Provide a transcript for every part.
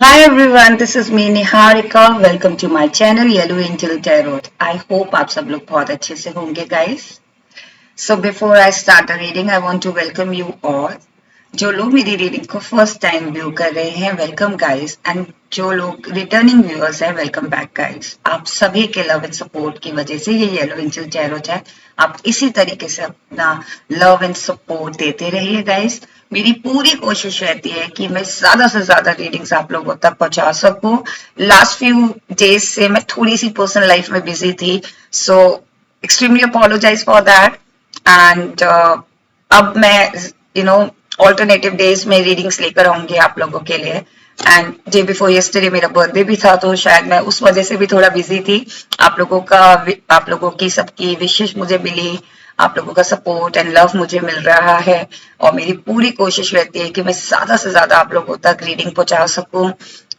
Hi everyone, this is me Niharika. Welcome to my channel Yellow Angel Tarot. I hope आप सब लोग बहुत अच्छे से होंगे guys. So before I start the reading, I want to welcome you all. जो लोग मेरी रीडिंग को फर्स्ट टाइम व्यू कर रहे हैं, वेलकम गाइस. एंड जो लोग रिटर्निंग व्यूअर्स हैं, वेलकम बैक गाइस. आप सभी के लव एंड सपोर्ट की वजह से ये येलो एंजल टैरो है. आप इसी तरीके से अपना लव एंड सपोर्ट देते रहिए गाइस. मेरी पूरी कोशिश रहती है कि मैं ज्यादा से ज्यादा रीडिंग्स आप लोगों तक पहुंचा सकूं. लास्ट फ्यू डेज से मैं थोड़ी सी पर्सनल लाइफ में बिजी थी, so extremely apologize for that. And अब मैं ऑल्टरनेटिव डेज में रीडिंग्स लेकर आऊंगी आप लोगों के लिए. एंड डे बिफोर यस्टरडे मेरा बर्थडे भी था, तो शायद मैं उस वजह से भी थोड़ा बिजी थी. आप लोगों की सबकी विशेष मुझे मिली, आप लोगों का सपोर्ट एंड लव मुझे मिल रहा है. और मेरी पूरी कोशिश रहती है कि मैं ज्यादा से ज्यादा आप लोगों तक रीडिंग पहुंचा सकूं.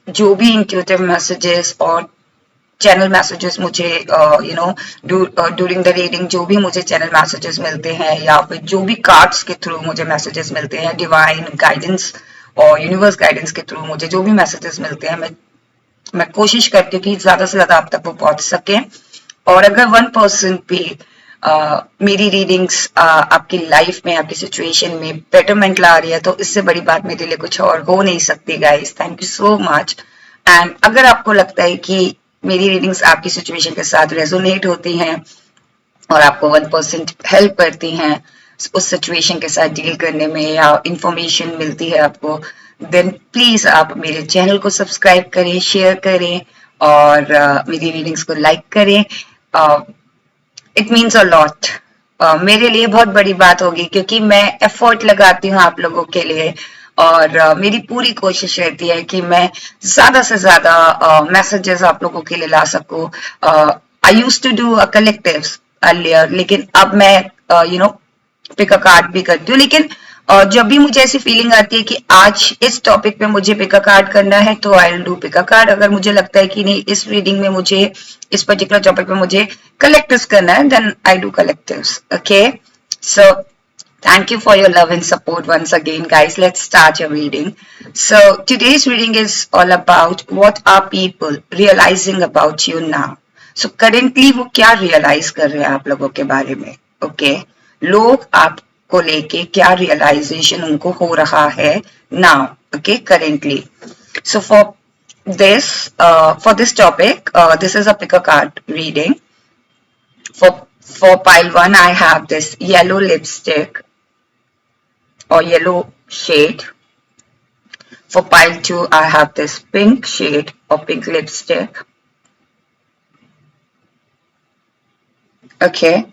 जो भी इंट्यूटिव मैसेजेस और चैनल मैसेजेस मुझे ड्यूरिंग द रीडिंग जो भी मुझे चैनल मैसेजेस मिलते हैं, या फिर जो भी कार्ड्स के थ्रू मुझे मैसेजेस मिलते हैं, डिवाइन गाइडेंस और यूनिवर्स गाइडेंस के थ्रू मुझे जो भी मैसेजेस मिलते हैं, मैं कोशिश करती हूँ कि ज्यादा से ज्यादा आप तक वो पहुंच सके. और अगर 1% भी मेरी रीडिंग्स आपकी लाइफ में, आपकी सिचुएशन में बेटरमेंट ला रही है, तो इससे बड़ी बात मेरे लिए कुछ और हो नहीं सकती guys. Thank you so much. And अगर आपको लगता है कि मेरी रीडिंग्स आपकी सिचुएशन के साथ रेजोनेट होती हैं और आपको 1% हेल्प करती हैं उस सिचुएशन के साथ डील करने में, या इंफॉर्मेशन मिलती है आपको, देन प्लीज आप मेरे चैनल को सब्सक्राइब करें, शेयर करें और मेरी रीडिंग्स को लाइक करें. It means a lot. मेरे लिए बहुत बड़ी बात होगी, क्योंकि मैं एफर्ट लगाती हूँ आप लोगों के लिए. और मेरी पूरी कोशिश रहती है कि मैं ज्यादा से ज्यादा मैसेजेस आप लोगों के लिए ला सकूं. I use to do collectives earlier, लेकिन अब मैं पिक अ कार्ड भी करती हूँ. लेकिन जब भी मुझे ऐसी फीलिंग आती है कि आज इस टॉपिक पे मुझे पिक अ कार्ड करना है, तो I will do pick a card. अगर मुझे लगता है कि नहीं, इस रीडिंग में मुझे इस पर्टिकुलर टॉपिक पे मुझे कलेक्टिव्स करना है, then I do collectives. Okay, so thank you for your love and support once again, guys. Let's start your reading. So, today's reading is all about what are people realizing about you now. So, currently वो क्या realize कर रहे हैं आप लोगों के बारे में. Okay, लोग आपको लेके क्या realization उनको हो रहा है now. Okay, currently. So, for this topic, this is a pick a card reading. For pile 1, I have this yellow lipstick or yellow shade. For pile 2, I have this pink shade or pink lipstick. Okay,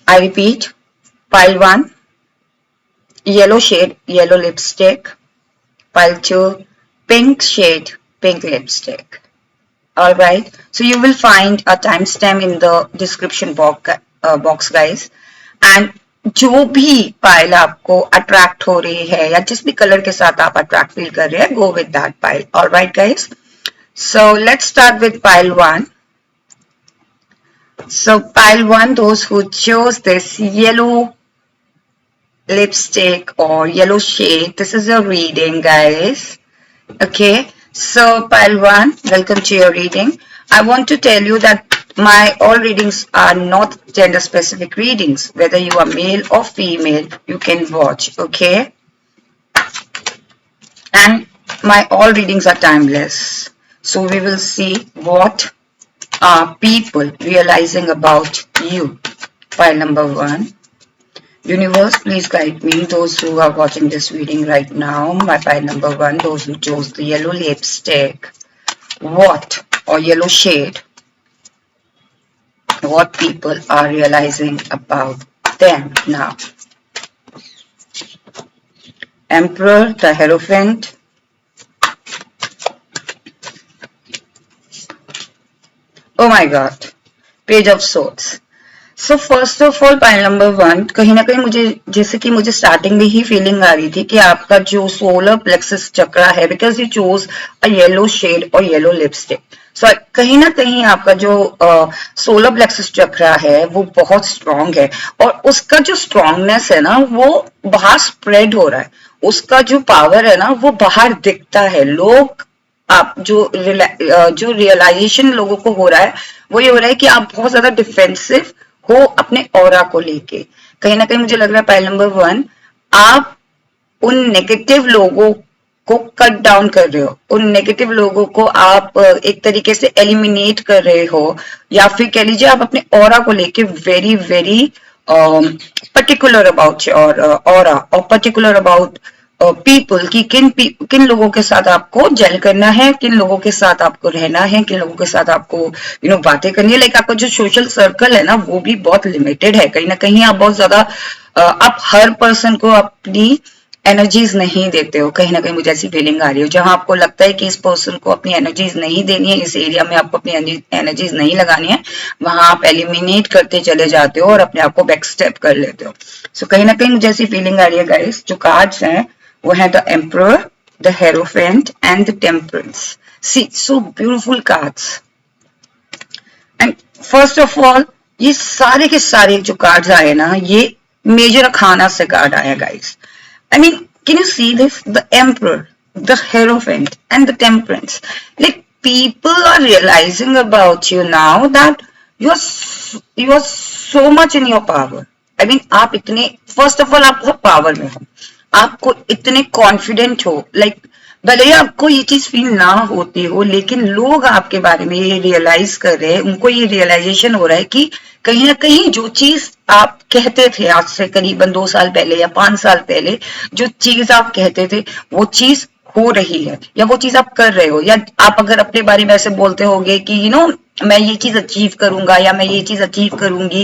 I repeat, pile 1, yellow shade, yellow lipstick. Pile 2, pink shade, pink lipstick. Alright, so you will find a timestamp in the description box guys. And जो भी pile आपको attract हो रही है, या जिस भी colour के साथ आप अट्रैक्ट फील कर रहे हैं, go with that pile. Alright guys, so let's start with pile 1. So pile 1, those who chose this yellow lipstick or yellow shade, this is a reading guys. Okay, so pile 1, welcome to your reading. I want to tell you that my all readings are not gender specific readings. Whether you are male or female, you can watch. Okay, and my all readings are timeless. So we will see what are people realizing about you. Pile number 1. Universe, please guide me. Those who are watching this reading right now, my pile number 1, those who chose the yellow lipstick, what, or yellow shade, what people are realizing about them now. Emperor, the Hierophant, oh my god, Page of Swords. So first of all pile number 1, कहीं ना कहीं मुझे, जैसे कि मुझे starting में ही feeling आ रही थी कि आपका जो सोलर प्लेक्सस चक्रा है, because you chose a yellow shade और येलो लिपस्टिक, सो कहीं ना कहीं आपका जो सोलर प्लेक्सस चक्रा है वो बहुत स्ट्रांग है. और उसका जो स्ट्रांगनेस है ना, वो बाहर स्प्रेड हो रहा है. उसका जो पावर है ना, वो बाहर दिखता है. लोग आप जो रियलाइजेशन लोगों को हो रहा है वो ये हो रहा है कि आप बहुत ज्यादा डिफेंसिव हो अपने ऑरा को लेके। कहीं ना कहीं मुझे लग रहा है पहले नंबर 1, आप उन नेगेटिव लोगों को कट डाउन कर रहे हो, उन नेगेटिव लोगों को आप एक तरीके से एलिमिनेट कर रहे हो, या फिर कह लीजिए आप अपने ऑरा को लेके very very particular about your aura और पर्टिकुलर अबाउट पीपल कि किन लोगों के साथ आपको जेल करना है, किन लोगों के साथ आपको रहना है, किन लोगों के साथ आपको बातें करनी है। लाइक आपका जो सोशल सर्कल है ना वो भी बहुत लिमिटेड है। कहीं ना कहीं आप बहुत ज्यादा आप हर पर्सन को अपनी एनर्जीज नहीं देते हो। कहीं ना कहीं मुझे ऐसी फीलिंग आ रही है जहां आपको लगता है कि इस पर्सन को अपनी एनर्जीज नहीं देनी है, इस एरिया में आपको अपनी एनर्जीज नहीं लगानी है, वहां आप एलिमिनेट करते चले जाते हो और अपने आप को बैक स्टेप कर लेते हो। सो कहीं ना कहीं मुझे ऐसी फीलिंग आ रही है गाइस। जो कार्ड्स हैं वो है the emperor, the hierophant and the temperance. See so beautiful cards. And first of all ये सारे के सारे जो कार्ड्स आए ना ये मेजर खाना से कार्ड आया guys. I mean, can you see this? The Emperor, the Hierophant, and the Temperance. Like people are realizing about you now that you are so much in your power. I mean, आप इतने first of all आप बहुत power में हो, आपको इतने confident हो। Like भले ही आपको ये चीज फील ना होती हो, लेकिन लोग आपके बारे में ये रियलाइज कर रहे हैं, उनको ये रियलाइजेशन हो रहा है कि कहीं ना कहीं जो चीज आप कहते थे आज से करीबन 2 साल पहले या 5 साल पहले, जो चीज आप कहते थे वो चीज हो रही है, या वो चीज आप कर रहे हो। या आप अगर अपने बारे में ऐसे बोलते होगे कि मैं ये चीज अचीव करूंगा या मैं ये चीज अचीव करूंगी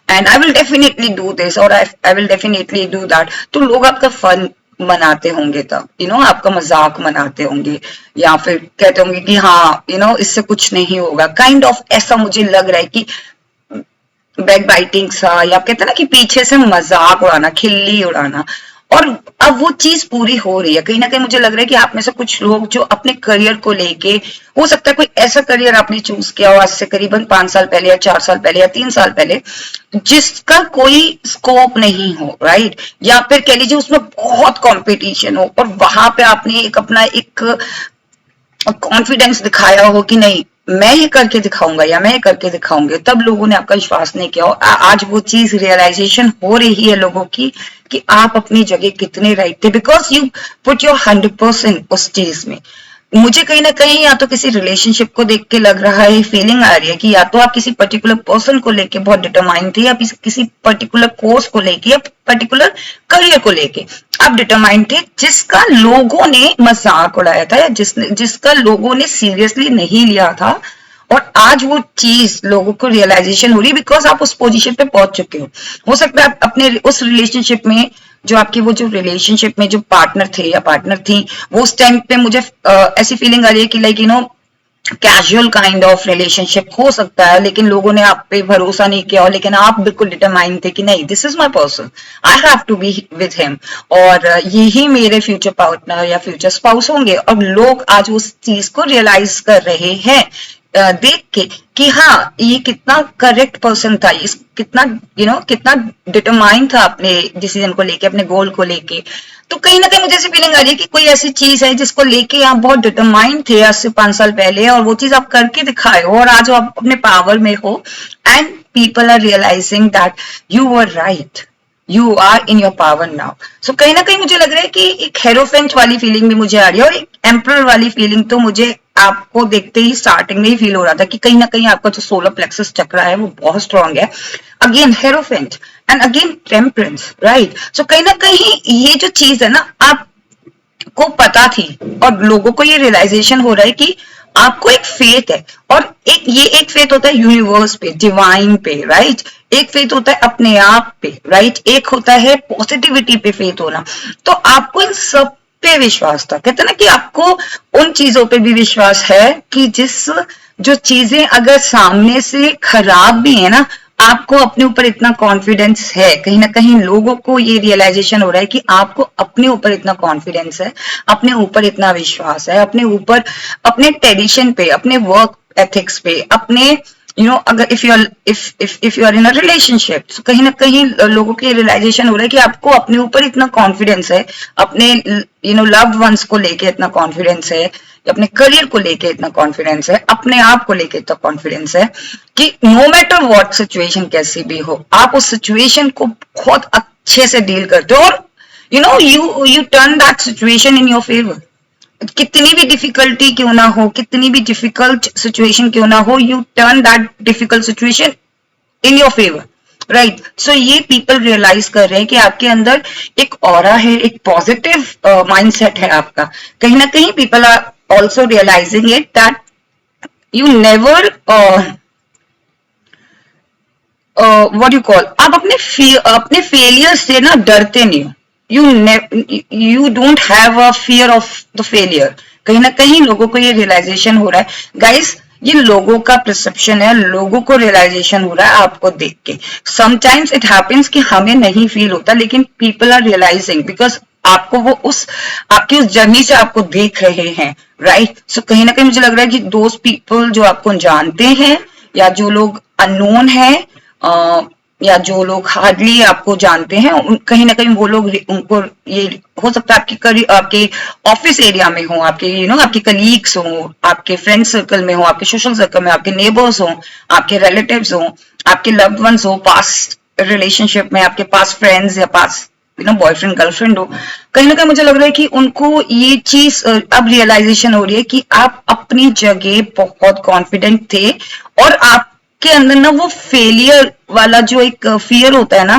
and I will definitely do this और I will definitely do that, तो लोग आपका फन मनाते होंगे, तब आपका मजाक मनाते होंगे, या फिर कहते होंगे कि हाँ इससे कुछ नहीं होगा। काइंड ऑफ ऐसा मुझे लग रहा है कि बैक बाइटिंग सा, या कहते हैं ना कि पीछे से मजाक उड़ाना, खिल्ली उड़ाना। और अब वो चीज पूरी हो रही है। कहीं ना कहीं मुझे लग रहा है कि आप में से कुछ लोग जो अपने करियर को लेके, हो सकता है कोई ऐसा करियर आपने चूज किया हो आज से करीबन 5 साल पहले या 4 साल पहले या 3 साल पहले, जिसका कोई स्कोप नहीं हो, राइट? या फिर कह लीजिए उसमें बहुत कंपटीशन हो और वहां पे आपने अपना एक कॉन्फिडेंस दिखाया हो कि नहीं मैं ये करके दिखाऊंगा या मैं ये करके दिखाऊंगी, तब लोगों ने आपका विश्वास नहीं किया हो। आज वो चीज रियलाइजेशन हो रही है लोगों की कि आप अपनी जगह कितने राइट थे, बिकॉज यू पुट योर 100% उस चीज में। मुझे कहीं ना कहीं या तो किसी रिलेशनशिप को देख के लग रहा है, फीलिंग आ रही है कि या तो आप किसी पर्टिकुलर पर्सन को लेके बहुत डिटरमाइन थे, या किसी पर्टिकुलर कोर्स को लेके या पर्टिकुलर करियर को लेके आप डिटरमाइन थे, जिसका लोगों ने मजाक उड़ाया था या जिसका लोगों ने सीरियसली नहीं लिया था। और आज वो चीज लोगों को रियलाइजेशन हो रही है बिकॉज आप उस पोजीशन पे पहुंच चुके हो सकता है आप अपने उस रिलेशनशिप में जो आपकी वो जो रिलेशनशिप में जो पार्टनर थे या पार्टनर थी, वो उस टाइम पे मुझे ऐसी फीलिंग आ रही है कि like casual kind of relationship हो सकता है, लेकिन लोगों ने आप पे भरोसा नहीं किया हो, लेकिन आप बिल्कुल डिटरमाइन थे कि नहीं this is my person, I have to be with him, और यही मेरे फ्यूचर पार्टनर या फ्यूचर स्पाउस होंगे। और लोग आज उस चीज को रियलाइज कर रहे हैं देख के कि हाँ ये कितना करेक्ट पर्सन था, इस कितना कितना डिटरमाइन था अपने डिसीजन को लेके, अपने गोल को लेके। तो कहीं ना कहीं मुझे ऐसी फीलिंग आ रही है कि कोई ऐसी चीज है जिसको लेके आप बहुत डिटरमाइन थे आज से 5 साल पहले, और वो चीज आप करके दिखाए हो और आज आप अपने पावर में हो and people are realising that you were right, you are in your power now. So कहीं ना कहीं मुझे लग रहा है कि एक हेरोफेंट वाली फीलिंग भी मुझे आ रही है, और एक एम्परर वाली फीलिंग तो मुझे आपको देखते ही स्टार्टिंग में ही फील हो रहा था कि कहीं ना कहीं आपका जो सोलर प्लेक्सस चक्र है वो बहुत स्ट्रांग है। Again hierophant and again temperance, right? So कहीं ना कहीं ये जो चीज है ना आपको पता थी, और लोगों को ये रियलाइजेशन हो रहा है कि आपको एक फेथ है, और एक फेथ होता है यूनिवर्स पे, डिवाइन पे, राइट? एक फेथ होता है अपने आप पे, राइट? एक होता है पॉजिटिविटी पे फेथ होना। तो आपको इन सब पे विश्वास था। कहते ना कि आपको उन चीजों पे भी विश्वास है कि जो चीजें अगर सामने से खराब भी है ना, आपको अपने ऊपर इतना कॉन्फिडेंस है। कहीं ना कहीं लोगों को ये रियलाइजेशन हो रहा है कि आपको अपने ऊपर इतना कॉन्फिडेंस है, अपने ऊपर इतना विश्वास है, अपने ऊपर, अपने ट्रेडिशन पे, अपने वर्क एथिक्स पे, अपने अगर if you are in a relationship, तो कहीं ना कहीं लोगों के रियलाइजेशन हो रहा है कि आपको अपने ऊपर इतना कॉन्फिडेंस है, अपने लव्ड वंस को लेके इतना कॉन्फिडेंस है, अपने करियर को लेके इतना कॉन्फिडेंस है, अपने आप को लेके इतना कॉन्फिडेंस है कि नो मैटर व्हाट सिचुएशन कैसी भी हो, आप उस सिचुएशन को बहुत अच्छे से डील करते हो, और you turn that situation in your favour. कितनी भी डिफिकल्टी क्यों ना हो, कितनी भी डिफिकल्ट सिचुएशन क्यों ना हो, you turn that difficult situation in your favour, right. So ये पीपल रियलाइज कर रहे हैं कि आपके अंदर एक ऑरा है, एक पॉजिटिव माइंडसेट है आपका। कहीं ना कहीं people are also realizing it that you never what you call, आप अपने फेलियर से ना डरते नहीं हो। You don't have a fear of the failure. कहीं ना कहीं लोगों को ये रियलाइजेशन हो रहा है गाइस, ये लोगों का परसेप्शन है, लोगों को रियलाइजेशन हो रहा है आपको देख के। समटाइम्स इट हैपेंस कि हमें नहीं फील होता, लेकिन पीपल आर रियलाइजिंग बिकॉज आपको वो आपकी उस जर्नी से आपको देख रहे हैं, राइट। सो कहीं ना कहीं मुझे लग रहा है कि दोस्त पीपल जो आपको जानते हैं, या जो लोग अननोन है, या जो लोग हार्डली आपको जानते हैं, कहीं ना कहीं वो लोग, उनको ये हो सकता है आपके ऑफिस एरिया में हो, आपके आपके कलीग्स हो, आपके फ्रेंड सर्कल में हो, आपके सोशल सर्कल में, आपके नेबर्स हो, आपके रिलेटिव्स हो, आपके लव्ड वंस हो, पास्ट रिलेशनशिप में आपके पास फ्रेंड्स या पास बॉयफ्रेंड गर्लफ्रेंड हो। कहीं ना कहीं मुझे लग रहा है कि उनको ये चीज अब रियलाइजेशन हो रही है कि आप अपनी जगह बहुत कॉन्फिडेंट थे, और आप के अंदर ना वो फेलियर वाला जो एक फियर होता है ना,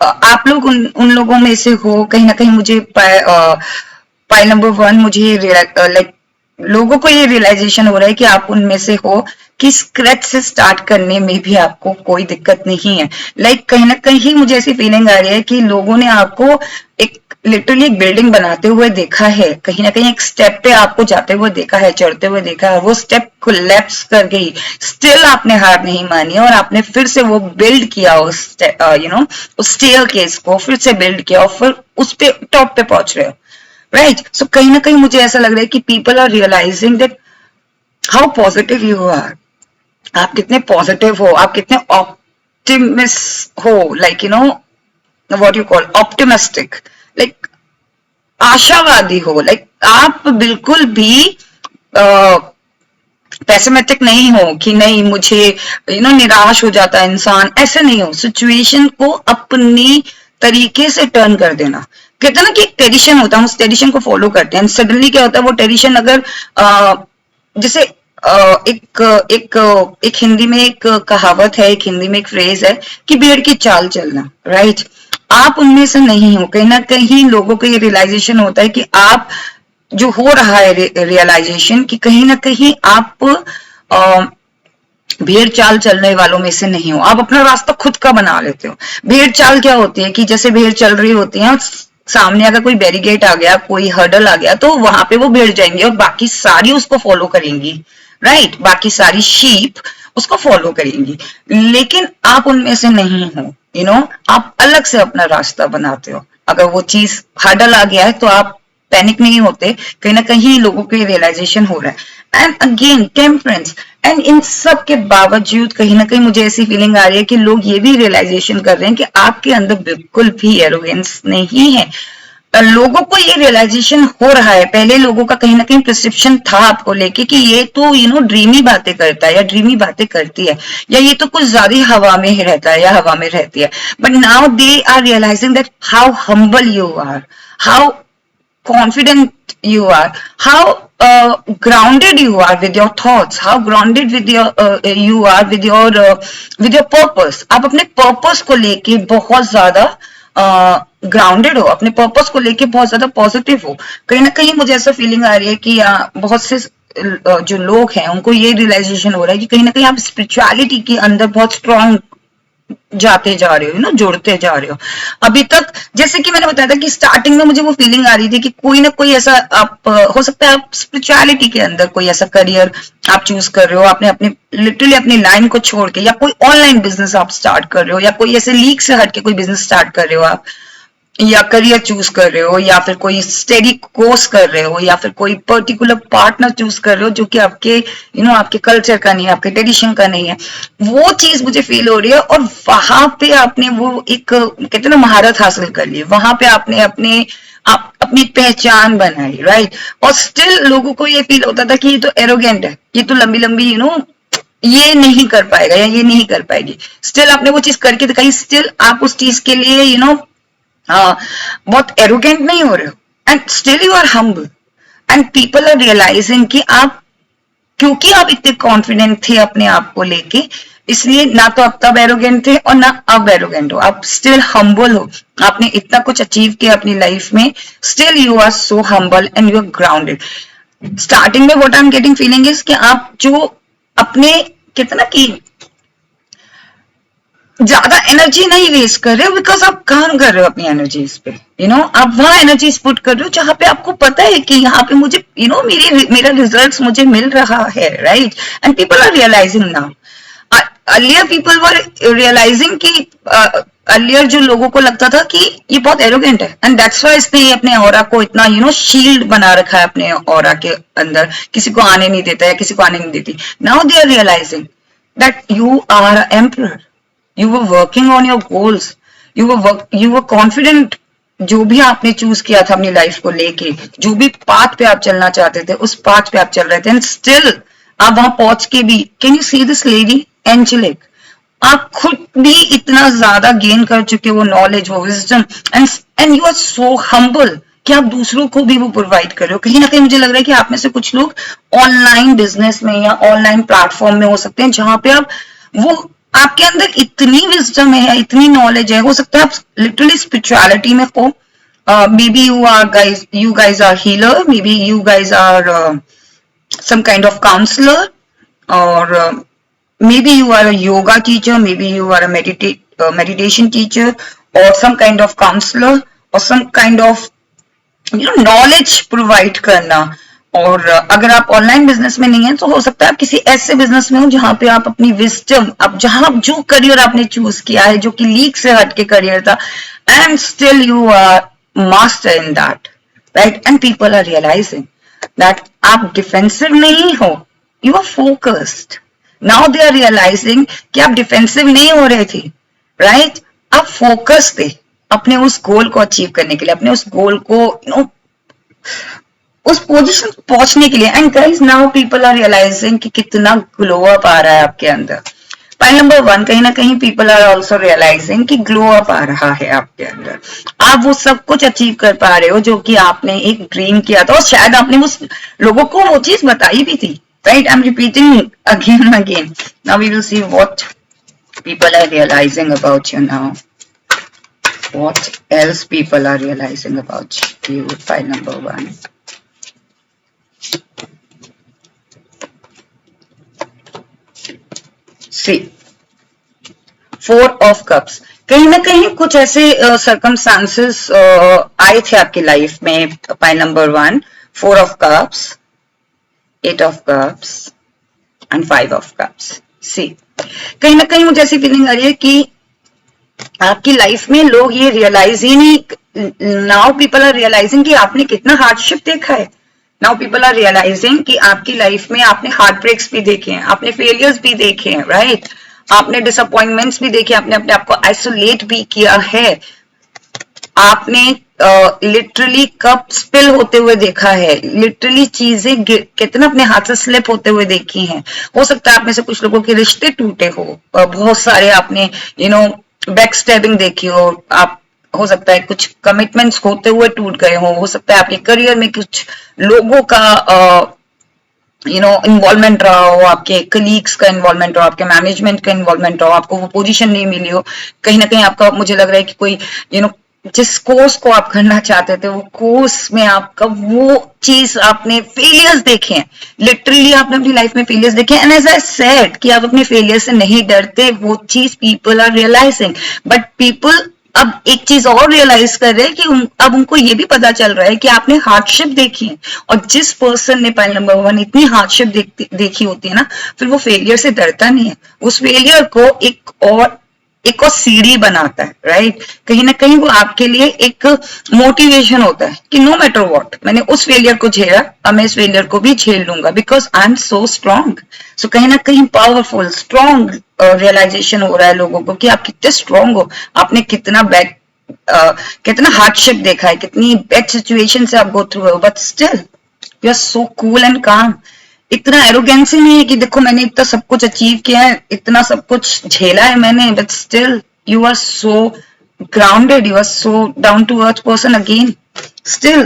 आप लोग उन लोगों में से हो। कहीं ना कहीं मुझे पाइल नंबर 1 मुझे लाइक लोगों को ये रियलाइजेशन हो रहा है कि आप उनमें से हो कि स्क्रैच से स्टार्ट करने में भी आपको कोई दिक्कत नहीं है। लाइक कहीं ना कहीं मुझे ऐसी फीलिंग आ रही है कि लोगों ने आपको एक लिटरली एक बिल्डिंग बनाते हुए देखा है, कहीं ना कहीं एक स्टेप पे आपको जाते हुए देखा है, चढ़ते हुए देखा है, वो स्टेप कोलैप्स कर गई, स्टिल आपने हार नहीं मानी, और आपने फिर से वो बिल्ड किया उस उस स्टेयर केस को फिर से बिल्ड किया, और फिर उस पे टॉप पे पहुंच रहे हो, राइट। सो कहीं ना कहीं मुझे ऐसा लग रहा है कि people are realising that how positive you are, आप कितने पॉजिटिव हो, आप कितने ऑप्टिमिस्ट हो, like what you call optimistic, like आशावादी हो, लाइक आप बिल्कुल भी पैसेमेटिक नहीं हो कि नहीं मुझे निराश हो जाता है इंसान, ऐसे नहीं हो। सिचुएशन को अपनी तरीके से टर्न कर देना। कहते हैं ना कि एक ट्रेडिशन होता है, उस ट्रेडिशन को फॉलो करते हैं, सडनली क्या होता है वो ट्रेडिशन अगर जैसे एक हिंदी में एक कहावत है, एक हिंदी में एक फ्रेज है कि भेड़ की चाल चलना, राइट। आप उनमें से नहीं हो। कहीं ना कहीं लोगों को ये रियलाइजेशन होता है कि आप जो हो रहा है रियलाइजेशन कि कहीं ना कहीं आप भेड़ चाल चलने वालों में से नहीं हो, आप अपना रास्ता खुद का बना लेते हो। भेड़ चाल क्या होती है कि जैसे भेड़ चल रही होती है, सामने अगर कोई बैरिकेड आ गया, कोई हर्डल आ गया, तो वहां पे वो भेड़ जाएंगे और बाकी सारी उसको फॉलो करेंगी, राइट। बाकी सारी शीप उसको फॉलो करेंगी, लेकिन आप उनमें से नहीं हो। आप अलग से अपना रास्ता बनाते हो। अगर वो चीज हर्डल आ गया है तो आप पैनिक नहीं होते, कहीं ना कहीं लोगों को रियलाइजेशन हो रहा है। And again temperance, and in सब के बावजूद कहीं ना कहीं मुझे ऐसी फीलिंग आ रही है कि लोग ये भी रियलाइजेशन कर रहे हैं कि आपके अंदर बिल्कुल भी एरोगेंस नहीं है। लोगों को ये रियलाइजेशन हो रहा है। पहले लोगों का कहीं ना कहीं प्रिस्क्रिप्शन था आपको लेके कि ये तो ड्रीमी बातें करता है या ड्रीमी बातें करती है, या ये तो कुछ ज्यादा हवा में ही रहता है या हवा में रहती है। But now they are realising that how humble you are, how confident you are, how grounded you are with your thoughts, how grounded with your you are with your purpose। आप अपने पर्पस को लेके बहुत ज्यादा grounded हो, अपने purpose को लेके बहुत ज्यादा पॉजिटिव हो। कहीं ना कहीं मुझे ऐसा फीलिंग आ रही है कि बहुत से जो लोग हैं उनको ये रियलाइजेशन हो रहा है कि कहीं ना कहीं आप स्पिरिचुअलिटी के अंदर बहुत स्ट्रांग जाते जा रहे हो, जुड़ते जा रहे हो। अभी तक जैसे कि मैंने बताया था कि स्टार्टिंग में मुझे वो फीलिंग आ रही थी कि कोई ना कोई ऐसा आप हो सकता है आप स्पिरिचुअलिटी के अंदर कोई ऐसा करियर आप चूज कर रहे हो, आपने अपने लिटरली अपनी लाइन को छोड़ के, या कोई ऑनलाइन बिजनेस आप स्टार्ट कर रहे हो, या कोई ऐसे लीक से हट के कोई बिजनेस स्टार्ट कर रहे हो आप, या करियर चूज कर रहे हो, या फिर कोई स्टडी कोर्स कर रहे हो, या फिर कोई पर्टिकुलर पार्टनर चूज कर रहे हो जो कि आपके आपके कल्चर का नहीं है, आपके ट्रेडिशन का नहीं है, वो चीज मुझे फील हो रही है। और वहां पे आपने वो एक कहते हैं ना महारत हासिल कर ली, वहां पे आपने अपनी पहचान बनाई, राइट। और स्टिल लोगों को ये फील होता था कि ये तो एरोगेंट है, ये तो लंबी लंबी ये नहीं कर पाएगा या ये नहीं कर पाएगी। स्टिल आपने वो चीज करके दिखाई, स्टिल आप उस चीज के लिए बहुत एरोगेंट नहीं हो रहे हो, and still you are humble, and people are realizing कि आप, क्योंकि आप इतने कॉन्फिडेंट थे अपने आप को लेके, इसलिए ना तो आप तब एरोगेंट थे और ना अब एरोगेंट हो, आप स्टिल हम्बल हो। आपने इतना कुछ अचीव किया अपनी लाइफ में, still you are so humble and you are grounded. Starting में what I am getting feeling is कि आप जो अपने कितना कि ज्यादा एनर्जी नहीं वेस्ट कर रहे हो, बिकॉज आप काम कर रहे हो अपनी एनर्जीज पे, आप वहां एनर्जीज पुट कर रहे हो जहां पे आपको पता है कि यहाँ पे मुझे मेरा रिजल्ट्स मुझे मिल रहा है, right. And people are realizing now. Earlier people were realizing कि अर्लियर जो लोगों को लगता था कि ये बहुत एरोगेंट है, एंड दैट्स व्हाई इसने अपने ऑरा को इतना शील्ड बना रखा है अपने ऑरा के अंदर, किसी को आने नहीं देता है, किसी को आने नहीं देती। Now they are realising that you are emperor, you were working on your goals, you were confident। जो भी आपने चूज किया था अपनी लाइफ को लेके, जो भी पाथ पे आप चलना चाहते थे उस पाथ पे आप चल रहे थे, एंड स्टिल आप वहां पहुंच के भी, can you see this lady angelic, आप खुद भी इतना ज्यादा गेन कर चुके, वो नॉलेज, वो wisdom, and you are so humble कि आप दूसरों को भी वो प्रोवाइड कर रहे हो। कहीं ना कहीं मुझे लग रहा है कि आप में से कुछ लोग ऑनलाइन बिजनेस में या ऑनलाइन प्लेटफॉर्म में हो सकते हैं, जहां पे आप वो आपके अंदर इतनी विजडम है, इतनी नॉलेज है, हो सकता है आप लिटरली स्पिरिचुअलिटी में हो, may be you guys are healer, maybe you guys are some kind of counselor, or maybe you are a yoga teacher, maybe you are a meditation teacher, or some kind of counselor, or some kind of knowledge provide करना। और अगर आप online business में नहीं है तो हो सकता है आप किसी ऐसे बिजनेस में हो जहां पे आप अपनी विजडम, आप जहां जो करियर आपने चूज किया है जो कि लीग से हटके करियर था, and still you are master in that, right. And people are realising that आप डिफेंसिव नहीं हो, you are focused. Now they are realizing कि आप डिफेंसिव नहीं हो रहे थे, राइट। आप फोकस थे अपने उस गोल को अचीव करने के लिए, अपने उस गोल को उस पोजीशन पहुंचने के लिए। And guys now people are realizing कि कितना ग्लो अप आ रहा है आपके अंदर। पॉइंट नंबर 1, कहीं ना कहीं पीपल आर ऑल्सो रियलाइजिंग कि ग्लो अप आ रहा है आपके अंदर, आप वो सब कुछ अचीव कर पा रहे हो जो कि आपने एक ड्रीम किया था, और शायद आपने उस लोगों को वो चीज बताई भी थी, right. I am repeating again and again. Now we will see what people are realizing about you now, what else people are realizing about you। Point number 1, see 4 of cups। कहीं ना कहीं कुछ ऐसे सर्कमस्टांसेस आए थे आपकी life में। Point number 1, 4 of cups, 8 of cups and 5 of cups। सी कहीं ना कहीं मुझे ऐसी फीलिंग आ रही है कि आपकी लाइफ में लोग ये रियलाइज ही नहीं, नाउ पीपल आर रियलाइजिंग कि आपने कितना हार्डशिप देखा है। नाउ पीपल आर रियलाइजिंग कि आपकी लाइफ में आपने हार्ट ब्रेक्स भी देखे हैं, आपने फेलियर्स भी देखे हैं, राइट। आपने डिसअपॉइंटमेंट्स भी देखे, आपने अपने आप को आइसोलेट भी किया है, आपने लिटरली कप स्पिल होते हुए देखा है, लिटरली चीजें कितना अपने हाथ से स्लिप होते हुए देखी हैं। हो सकता है आप में से कुछ लोगों के रिश्ते टूटे हो, बहुत सारे आपने बैक स्टैबिंग देखी हो, आप हो सकता है कुछ कमिटमेंट्स होते हुए टूट गए हो सकता है आपके करियर में कुछ लोगों का इन्वॉल्वमेंट रहा हो, आपके कलीग्स का इन्वॉल्वमेंट हो, आपके मैनेजमेंट का इन्वॉल्वमेंट हो, आपको वो पोजीशन नहीं मिली हो। कहीं ना कहीं आपका मुझे लग रहा है कि कोई जिस कोर्स को आप करना चाहते थे वो कोर्स में आपका वो चीज आपने फेलियर्स देखे हैं, लिटरली आपने अपनी लाइफ में फेलियर्स देखे हैं। एंड एज आई सेड कि आप अपने फेलियर से नहीं डरते, वो चीज people are realizing. But people अब एक चीज और रियलाइज कर रहे हैं कि अब उनको ये भी पता चल रहा है कि आपने हार्डशिप देखी है, और जिस पर्सन ने पॉइंट नंबर 1 इतनी हार्डशिप देखी होती है ना, फिर वो फेलियर से डरता नहीं है, उस फेलियर को एक और एक और सीढ़ी बनाता है, राइट? कहीं ना कहीं वो आपके लिए एक मोटिवेशन होता है कि नो मैटर व्हाट, मैंने उस फेलियर को झेला, अब मैं इस फेलियर को भी झेल लूंगा because I am so strong. So कहीं ना कहीं पावरफुल स्ट्रांग रियलाइजेशन हो रहा है लोगों को कि आप कितने स्ट्रांग हो, आपने कितना कितना हार्डशिप देखा है, कितनी बैड सिचुएशन से आप गो थ्रू हो, but still you are so cool and calm. इतना एरोगेंसी नहीं है कि देखो मैंने इतना सब कुछ अचीव किया है, इतना सब कुछ झेला है मैंने, but still you are so grounded, you are so down to earth person again still.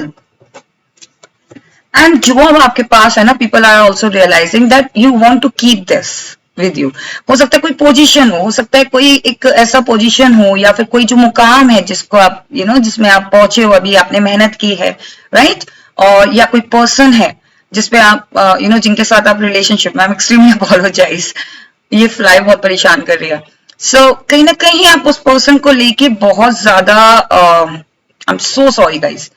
And जो अब आपके पास है ना, people are also realizing that you want to keep this with you. हो सकता है कोई पोजीशन हो सकता है कोई एक ऐसा पोजीशन हो, या फिर कोई जो मुकाम है जिसको आप जिसमें आप पहुंचे हो, अभी आपने मेहनत की है, राइट? और या कोई पर्सन है जिसपे आप जिनके साथ आप रिलेशनशिप में, आई एम एक्सट्रीमली अपोलोजाइज, ये फ्लाई बहुत परेशान कर रही है। सो कहीं ना कहीं आप उस पर्सन को लेके बहुत ज्यादा, I am so sorry guys,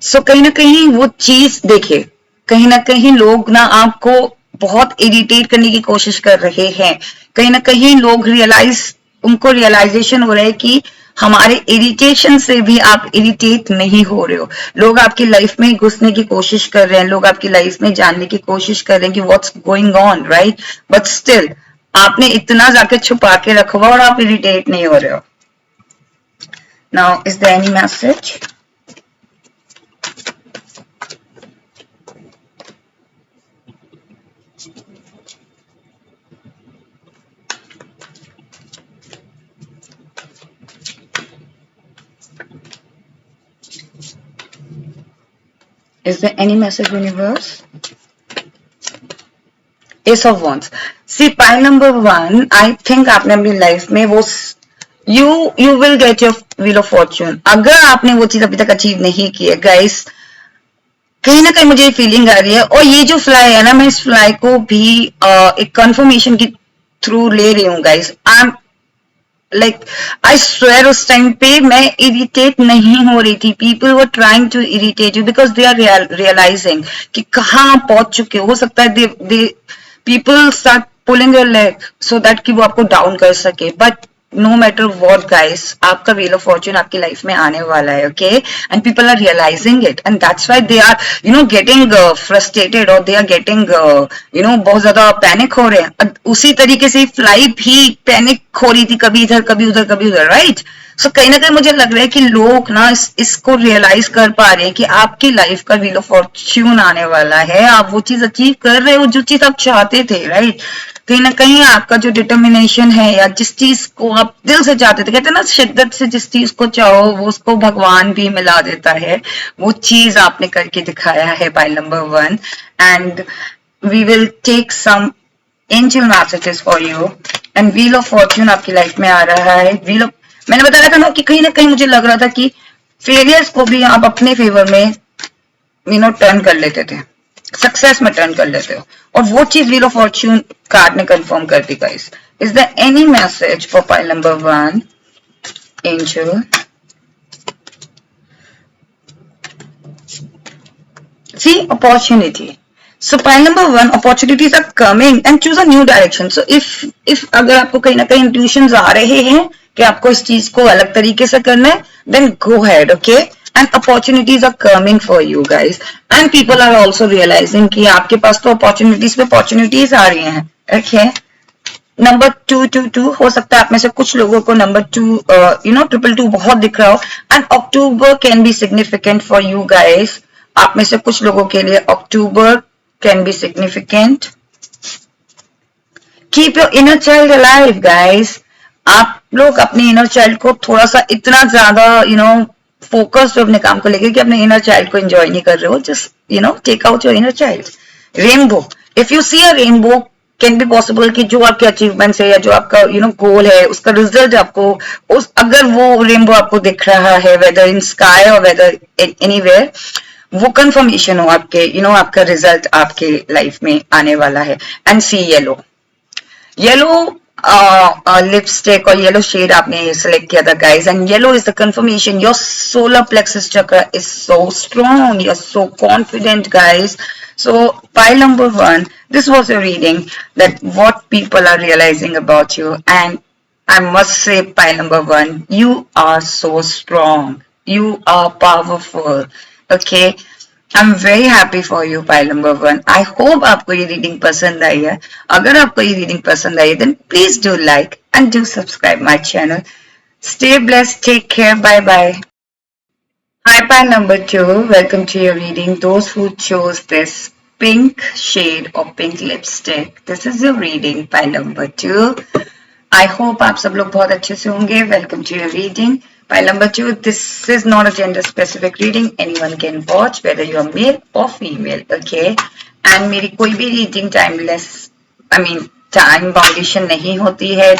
so कहीं ना कहीं वो चीज देखिए, कहीं ना कहीं लोग ना आपको बहुत इरिटेट करने की कोशिश कर रहे हैं, कहीं ना कहीं लोग उनको रियलाइजेशन हो रहा है कि हमारे इरिटेशन से भी आप इरिटेट नहीं हो रहे हो। लोग आपकी लाइफ में घुसने की कोशिश कर रहे हैं, लोग आपकी लाइफ में जानने की कोशिश कर रहे हैं कि what's going on, right? But still आपने इतना जाके छुपा के रखा हुआ और आप इरिटेट नहीं हो रहे हो। Now is there any message? Is there any message, universe? Ace of Wands. See, pile number 1, I think आपने अपनी लाइफ में वो you will get your wheel of fortune. अगर आपने वो चीज अभी तक अचीव नहीं की है गाइस, कहीं ना कहीं मुझे ये फीलिंग आ रही है, और ये जो फ्लाई है ना, मैं इस फ्लाई को भी एक कंफर्मेशन के थ्रू ले रही हूँ guys. I am like I swear उस टाइम पे मैं इरिटेट नहीं हो रही थी, people were trying to irritate you because they are realizing कि कहाँ आप पहुंच चुके हो सकता है they people start pulling your leg so that कि वो आपको डाउन कर सके, but no matter what guys, आपका व्हील ऑफ फॉर्च्यून आपकी लाइफ में आने वाला है, okay? And people are realising it and that's why they are getting frustrated, और दे आर गेटिंग बहुत ज्यादा पैनिक हो रहे हैं। उसी तरीके से फ्लाई भी पैनिक हो रही थी, कभी इधर कभी उधर कभी उधर, राइट? सो कहीं ना कहीं मुझे लग रहा है कि लोग ना इसको रियलाइज कर पा रहे हैं कि आपकी लाइफ का व्हील ऑफ फॉर्च्यून आने वाला है, आप वो चीज अचीव कर रहे हो जो चीज आप चाहते थे, राइट? कहीं ना कहीं आपका जो डिटर्मिनेशन है, या जिस चीज को आप दिल से चाहते थे, कहते हैं ना शिद्दत से जिस चीज को चाहो वो उसको भगवान भी मिला देता है, वो चीज आपने करके दिखाया है pile number 1। And we will take some angel messages for you, and wheel of fortune आपकी लाइफ में आ रहा है। व्हील ऑफ, मैंने बताया था ना कि कहीं ना कहीं मुझे लग रहा था कि फेलियर्स को भी आप अपने फेवर में टर्न कर लेते थे, सक्सेस में टर्न कर लेते हो, और वो चीज व्हील ऑफ फॉर्च्यून कार्ड ने कंफर्म कर दी guys. Is there any message for pile number 1 angel? See opportunity, so pile number 1, opportunities are coming and choose a new direction. So if अगर आपको कहीं ना कहीं इंट्यूशंस आ रहे हैं कि आपको इस चीज को अलग तरीके से करना है, then go ahead, okay? And opportunities are coming for you guys, and people are also realizing कि आपके पास तो opportunities पे opportunities आ रही हैं, okay? नंबर 222 हो सकता है आप में से कुछ लोगों को नंबर 2 222 बहुत दिख रहा हो, and October can be significant for you guys. आप में से कुछ लोगों के लिए अक्टूबर can be significant. Keep your inner child alive, guys. आप लोग अपने inner child को थोड़ा सा इतना ज्यादा फोकस अपने काम को लेके कि अपने inner child को enjoy नहीं कर रहे हो। Just take out your inner child. Rainbow. If you see a rainbow, can be possible कि जो आपके अचीवमेंट्स है या जो आपका गोल है उसका रिजल्ट आपको अगर वो रेनबो आपको दिख रहा है, वेदर इन स्काई और वेदर एनीवेयर, वो कंफर्मेशन हो आपके आपका रिजल्ट आपके लाइफ में आने वाला है। And see yellow lipstick or yellow shade आपने select किया था guys, and yellow is the confirmation your solar plexus chakra is so strong, you're so confident guys. So pile number one, this was a reading that what people are realizing about you, and I must say pile number one, you are so strong, you are powerful. Okay, I'm very happy for you, pile number one. I hope आपको ये reading पसंद आई है. अगर आपको ये reading पसंद आई है, then please do like and do subscribe my channel. Stay blessed. Take care. Bye bye. Hi, pile number two. Welcome to your reading. Those who chose this pink shade or pink lipstick, this is your reading, pile number two. I hope आप सब लोग बहुत अच्छे से होंगे. Welcome to your reading. Pile number two, this is not a gender specific reading. Anyone can watch whether you are male or female. Okay. And मेरी कोई भी reading timeless, I mean time foundation नहीं होती है.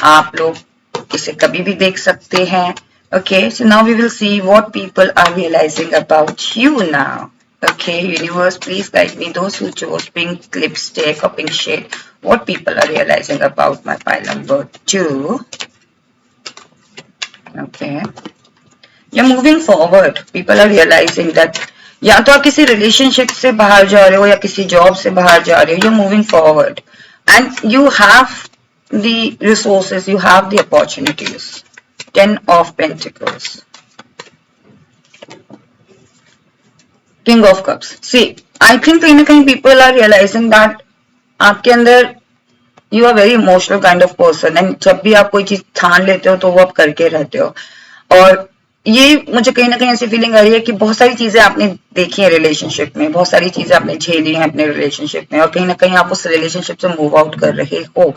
आप लोग इसे कभी भी देख सकते हैं. Okay. So now we will see what people are realizing about you now. Okay, universe, please guide me. Those who chose pink lipstick or pink shade, what people are realizing about my pile number two. Okay, you're moving forward. People are realizing that या तो आप किसी relationship से बाहर जा रहे हो या किसी जॉब से बाहर जा रहे हो. You're moving forward and you have the resources, you have the opportunities. 10 of Pentacles. King of Cups. See, I think कहीं ना कहीं people are realizing that आपके अंदर you are very emotional kind of person, and जब भी आप कोई चीज ठान लेते हो तो वो आप करके रहते हो. और ये मुझे कहीं ना कहीं ऐसी फीलिंग आ रही है कि बहुत सारी चीजें आपने देखी है रिलेशनशिप में, बहुत सारी चीजें आपने झेली हैं अपने रिलेशनशिप में, और कहीं ना कहीं आप उस रिलेशनशिप से मूव आउट कर रहे हो.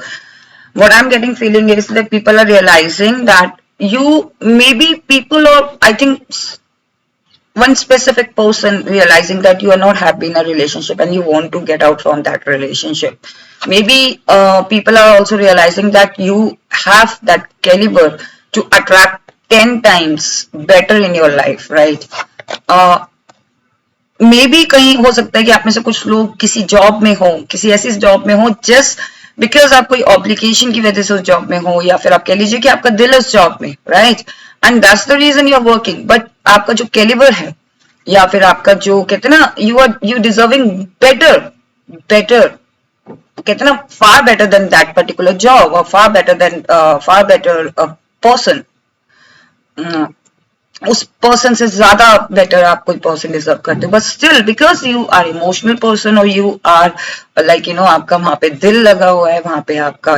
What I'm getting feeling is that people are realizing that you maybe people, or I think one specific person realizing that you are not happy in a relationship and you want to get out from that relationship. Maybe people are also realizing that you have that caliber to attract 10 times better in your life, right? Maybe कहीं हो सकता है कि आप में से कुछ लोग किसी जॉब में हो, किसी ऐसी जॉब में हो जस्ट बिकॉज आप कोई ऑब्लिगेशन की वजह से उस जॉब में हो, या फिर आप कह लीजिए कि आपका दिल उस जॉब में, right? And that's the reason you are working. But आपका जो कैलिबर है या फिर आपका जो कहते ना यू डिजर्विंग बेटर बेटर कहते ना far better than that particular job, और फार बेटर पर्सन. उस पर्सन से ज्यादा बेटर आप कोई पर्सन डिजर्व करते हो. But still because you are emotional person, और यू आर लाइक आपका वहां पे दिल लगा हुआ है, वहां पे आपका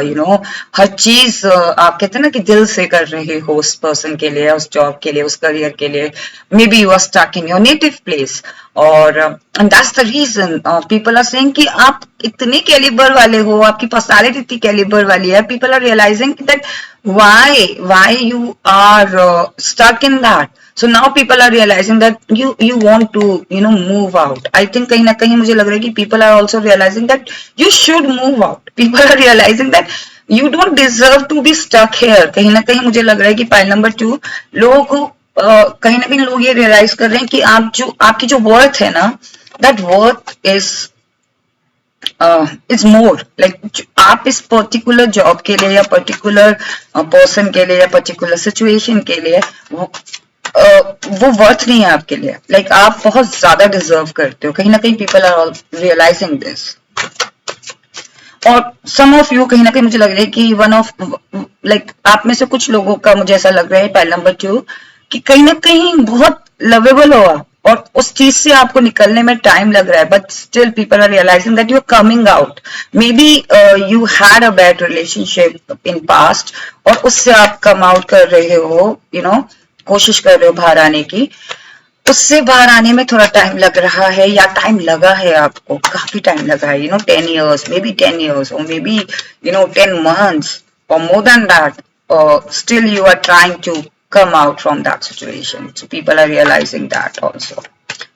हर चीज आप कहते हैं ना कि दिल से कर रहे हो उस पर्सन के लिए, उस जॉब के लिए, उस करियर के लिए. Maybe you are stuck in your native place, और that's the reason people are saying कि आप इतने कैलिबर वाले हो, आपकी पर्सनालिटी इतनी कैलिबर वाली है. People are realising that why you are stuck in that. So now people are realizing that you want to move out. I think कहीं ना कहीं मुझे लग रहा है कि people are also realizing that you should move out. People are realizing that you don't deserve to be stuck here. कहीं ना कहीं मुझे लग रहा है कि pile number 2 लोगों को कहीं ना कहीं लोग ये realize कर रहे हैं कि आपकी जो worth है ना, that worth is it's more like आप इस पर्टिकुलर जॉब के लिए या पर्टिकुलर पर्सन के लिए या पर्टिकुलर सिचुएशन के लिए वो वर्थ नहीं है आपके लिए. लाइक आप बहुत ज्यादा डिजर्व करते हो. कहीं ना कहीं पीपल आर रियलाइजिंग दिस. और सम ऑफ यू कहीं ना कहीं मुझे लग रहा है कि वन ऑफ लाइक आप में से कुछ लोगों का मुझे ऐसा लग रहा है पहला नंबर 2 कि कहीं ना कहीं बहुत लवेबल हो आप, और उस चीज से आपको निकलने में टाइम लग रहा है. But still people are realising that you are coming out. Maybe you had a bad relationship in past, और उससे आप कम आउट कर रहे हो, कोशिश कर रहे हो बाहर आने की. उससे बाहर आने में थोड़ा टाइम लग रहा है, या टाइम लगा है आपको, काफी टाइम लगा है. 10 years, maybe 10 years, or maybe 10 months or more than that. Still you are trying to come out from that situation. So people are realizing that also.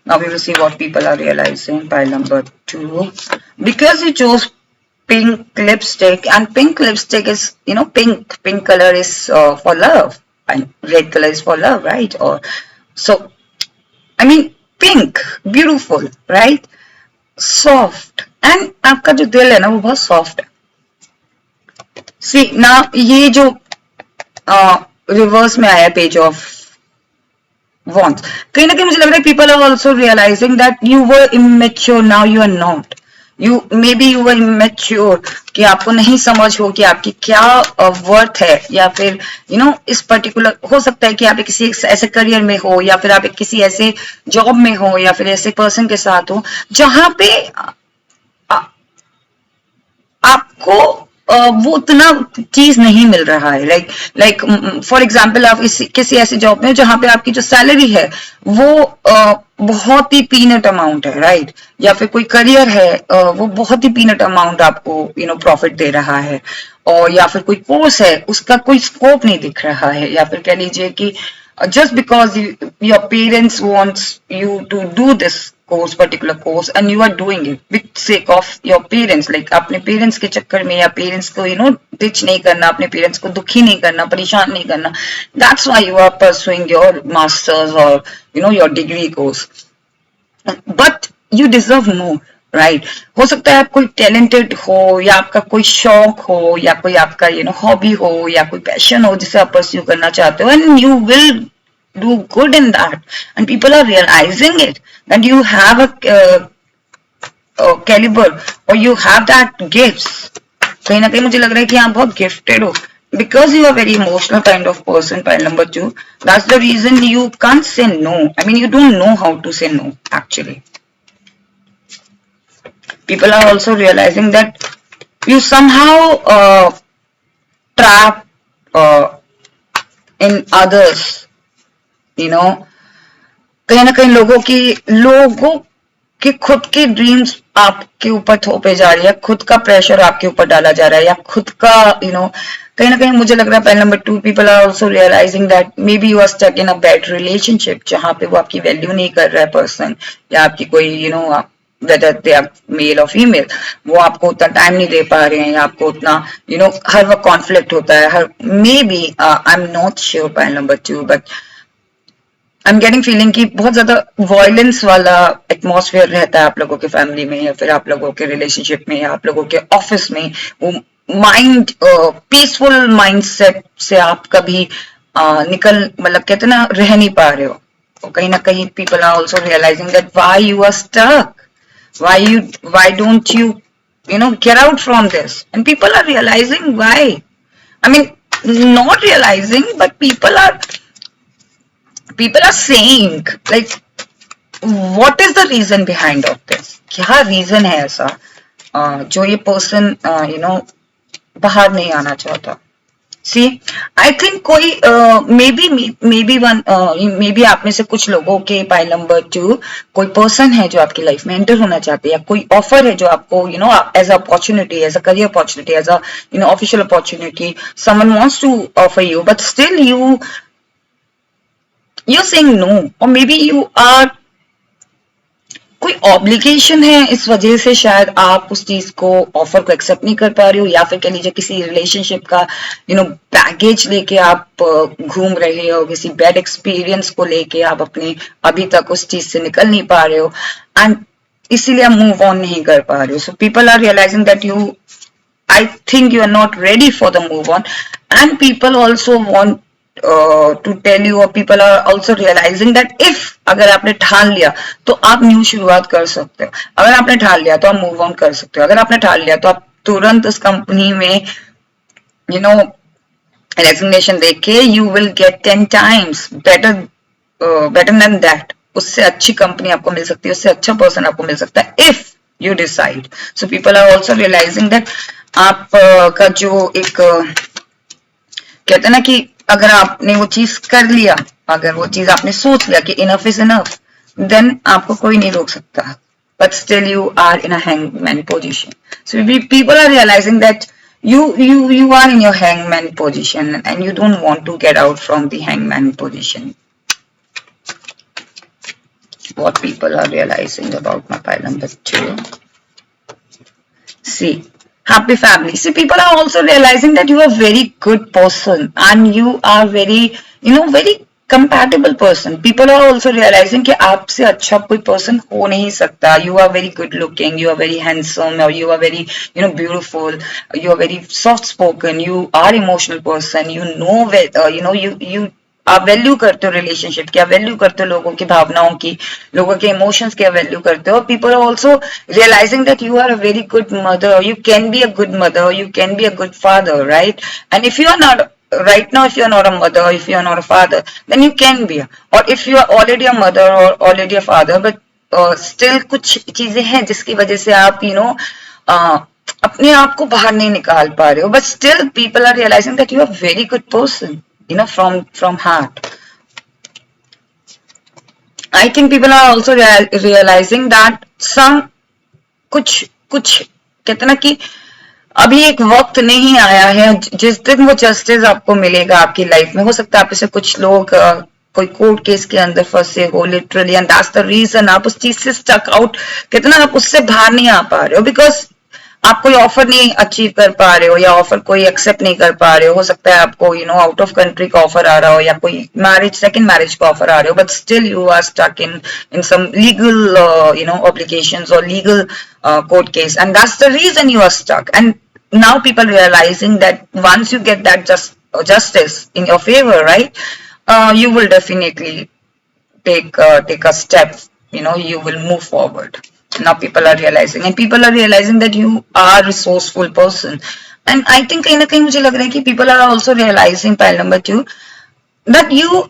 Now we will see what people are realizing. Pile number 2, because you chose pink lipstick, and pink lipstick is pink color is for love, and red color is for love, right? Or so I mean pink, beautiful, right? Soft, and आपका जो दिल है ना वो बहुत soft है. सी ना, ये जो रिवर्स में आया पेज ऑफ wants, कहीं ना कहीं मुझे लग रहा है people are also realising that you were immature, now you are not, you maybe you were immature, कि आपको नहीं समझ हो कि आपकी क्या वर्थ है, या फिर इस पर्टिकुलर, हो सकता है कि आप किसी ऐसे करियर में हो, या फिर आप किसी ऐसे जॉब में हो, या फिर ऐसे पर्सन के साथ हो जहां पे आपको वो उतना चीज नहीं मिल रहा है। लाइक फॉर एग्जाम्पल, आप किसी ऐसी जॉब में जहां पे आपकी जो सैलरी है वो बहुत ही पीनट अमाउंट है, राइट, या फिर कोई करियर है वो बहुत ही पीनट अमाउंट आपको प्रॉफिट दे रहा है, और या फिर कोई कोर्स है उसका कोई स्कोप नहीं दिख रहा है, या फिर कह लीजिए कि just because your parents wants you to do this particular course, and you are doing it with sake of your parents, like अपने पेरेंट्स के चक्कर में, या पेरेंट्स को डिच नहीं करना, अपने पेरेंट्स को दुखी नहीं करना, परेशान नहीं करना, that's why you are pursuing your masters or your degree course, but you deserve more, right हो सकता है आप कोई टैलेंटेड हो, या आपका कोई शौक हो, या कोई आपका हॉबी हो, या कोई पैशन हो जिसे आप परस्यू करना चाहते हो, and you will do good in that, and people are realizing it, that you have a caliber, or you have that gifts. कहीं ना कहीं मुझे लग रहा है कि आप बहुत गिफ्टेड हो, because you are very emotional kind of person, pile number 2, that's the reason you can't say no. I mean, you don't know how to say no, actually. People are also realizing that you somehow trap in others, कहीं ना कहीं लोगों की खुद की dreams आपके ऊपर थोपे जा रही है, खुद का प्रेशर आपके ऊपर डाला जा रहा है, या खुद का कहीं ना कहीं मुझे लग रहा है point number 2, people are also realizing that maybe you are stuck in a bad relationship, जहां पे वो आपकी वैल्यू नहीं कर रहा है पर्सन, या आपकी कोई whether they are male or female, वो आपको उतना टाइम नहीं दे पा रहे हैं, या आपको उतना हर वक्त कॉन्फ्लिक्ट होता है, हर maybe I am not sure point number 2, but I am getting feeling कि बहुत ज्यादा वायलेंस वाला एटमॉस्फेयर रहता है आप लोगों के फैमिली में, या फिर आप लोगों के रिलेशनशिप में, या आप लोगों के ऑफिस में, वो माइंड पीसफुल माइंडसेट से आप कभी मतलब कहते ना रह नहीं पा रहे हो, तो कहीं ना कहीं people are also realising that why you are stuck, why don't you get out from this, and people are realizing why, I mean, not realizing, but people are saying, like, what is the reason behind of this, क्या reason है ऐसा जो ये person बाहर नहीं आना चाहता। सी I think कोई मे बी आप में से कुछ लोगों के पाइल नंबर 2 कोई पर्सन है जो आपकी लाइफ में एंटर होना चाहते हैं, या कोई ऑफर है जो आपको as a opportunity, as a career opportunity, as a official opportunity, someone wants to offer you, but still you're saying no, or maybe you are, कोई ऑब्लिगेशन है, इस वजह से शायद आप उस चीज को, ऑफर को एक्सेप्ट नहीं कर पा रही हो, या फिर कह लीजिए किसी रिलेशनशिप का बैगेज लेके आप घूम रहे हो, किसी बैड एक्सपीरियंस को लेके आप अपने अभी तक उस चीज से निकल नहीं पा रहे हो, एंड इसीलिए आप मूव ऑन नहीं कर पा रहे हो। So people are realising that I think you are not ready for the move on, and people also want to tell you, or people are also realizing that if अगर आपने ठान लिया तो आप न्यू शुरुआत कर सकते हो, अगर आपने ठान लिया तो आप मूव ऑन कर सकते हो, अगर आपने ठान लिया तो आप तुरंत उस कंपनी में रेजिग्नेशन देके you will get 10 times better than that, उससे अच्छी कंपनी आपको मिल सकती है, उससे अच्छा पर्सन आपको मिल सकता है, if you decide. So people are also realising that आप का जो एक कहते हैं ना कि अगर आपने वो चीज कर लिया, अगर वो चीज आपने सोच लिया कि इनफ इज इनफ, देन आपको कोई नहीं रोक सकता, but still you are in a hangman position. So people are realizing that you are in your hangman position, and you don't want to get out from the hangman position. What people are realizing about my pile number 2. See, happy family. See, people are also realizing that you are a very good person, and you are very very compatible person. People are also realizing कि आपसे अच्छा कोई person हो नहीं सकता. You are very good looking, you are very handsome, or you are very, beautiful, you are very soft spoken, you are emotional person, you आप value करते हो रिलेशनशिप की, आप वैल्यू करते हो लोगों की भावनाओं की, लोगों के इमोशंस की वैल्यू करते हो. People are also realising that you are a very good mother, you can be a good mother, you can be a good father, right? And if you are not, right now, if you are not a mother, if you are not a father, then you can be, or if you are already a mother or already a father, but still कुछ चीजें हैं जिसकी वजह से आप अपने आप को बाहर नहीं निकाल पा रहे हो, but still people are realizing that you are a very good person, from heart. I think people are also realizing that some कुछ कुछ कहते ना कि अभी एक वक्त नहीं आया है जिस दिन वो जस्टिस आपको मिलेगा आपकी लाइफ में. हो सकता है आप इसे कुछ लोग कोई कोर्ट केस के अंदर फंसे हो literally, and that's the reason आप उस चीज से स्टक आउट, कितना आप उससे बाहर नहीं आ पा रहे हो, बिकॉज आप कोई ऑफर नहीं अचीव कर पा रहे हो, या ऑफर कोई एक्सेप्ट नहीं कर पा रहे हो सकता है आपको आउट ऑफ कंट्री का ऑफर आ रहा हो, या कोई सेकंड मैरिज का ऑफर आ रहे हो, but still you are stuck in some legal obligations or legal court case, and that's the reason you are stuck. And now people realizing that once you get that justice in your favor, right, you will definitely take a step, you will move forward. Now people are realizing, and people are realizing that you are a resourceful person. And I think कहीं ना कहीं मुझे लग रहा है कि people are also realizing, pile number 2, that you